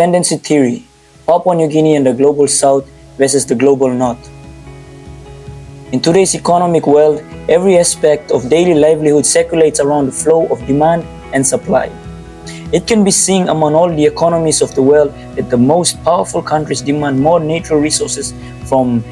Dependency theory, Papua New Guinea and the global south versus the global north. In today's economic world, every aspect of daily livelihood circulates around the flow of demand and supply. It can be seen among all the economies of the world that the most powerful countries demand more natural resources from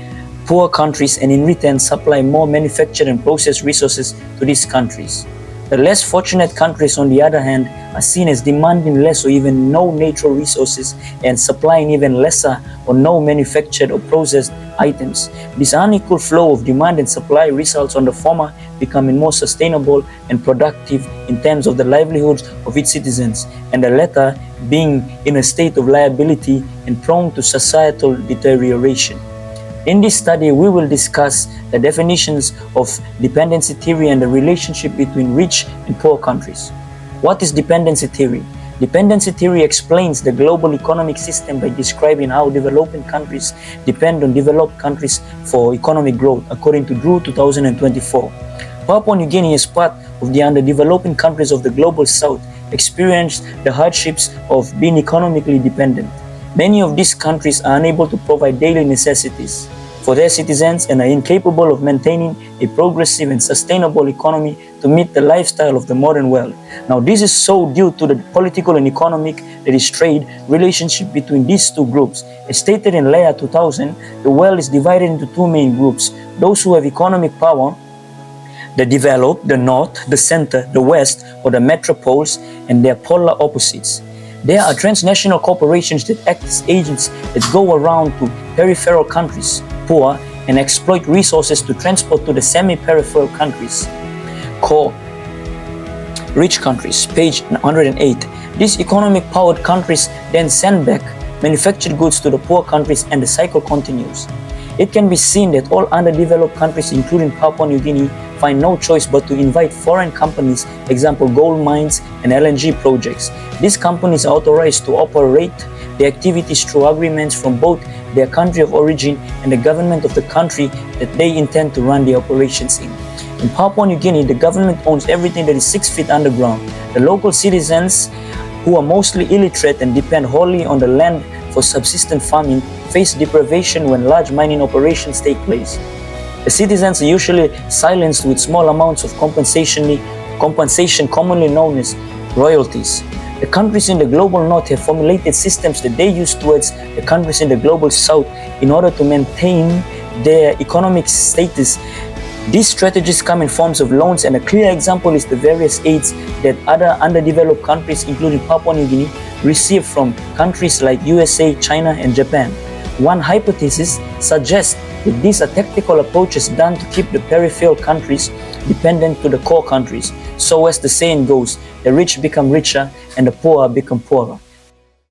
poor countries and in return supply more manufactured and processed resources to these countries. The less fortunate countries, on the other hand, are seen as demanding less or even no natural resources and supplying even lesser or no manufactured or processed items. This unequal flow of demand and supply results on the former becoming more sustainable and productive in terms of the livelihoods of its citizens, and the latter being in a state of liability and prone to societal deterioration. In this study, we will discuss the definitions of dependency theory and the relationship between rich and poor countries. What is dependency theory? Dependency theory explains the global economic system by describing how developing countries depend on developed countries for economic growth, according to Drew 2024. Papua New Guinea, as part of the underdeveloping countries of the global south, experienced the hardships of being economically dependent. Many of these countries are unable to provide daily necessities for their citizens and are incapable of maintaining a progressive and sustainable economy to meet the lifestyle of the modern world. Now, this is so due to the political and economic, that is trade, relationship between these two groups. As stated in Layer 2000, the world is divided into two main groups: those who have economic power, the developed, the north, the center, the west, or the metropoles, and their polar opposites. There are transnational corporations that act as agents that go around to peripheral countries, poor, and exploit resources to transport to the semi-peripheral countries, core rich countries, page 108. These economic-powered countries then send back manufactured goods to the poor countries, and the cycle continues. It can be seen that all underdeveloped countries, including Papua New Guinea, find no choice but to invite foreign companies, example gold mines and LNG projects. These companies are authorized to operate the activities through agreements from both their country of origin and the government of the country that they intend to run the operations in. In Papua New Guinea, the government owns everything that is 6 feet underground. The local citizens, who are mostly illiterate and depend wholly on the land for subsistence farming, face deprivation when large mining operations take place. The citizens are usually silenced with small amounts of compensation commonly known as royalties. The countries in the global north have formulated systems that they use towards the countries in the global south in order to maintain their economic status. These strategies come in forms of loans, and a clear example is the various aids that other underdeveloped countries, including Papua New Guinea, receive from countries like USA, China, and Japan. One hypothesis suggests that these are tactical approaches done to keep the peripheral countries dependent to the core countries. So as the saying goes, the rich become richer and the poor become poorer.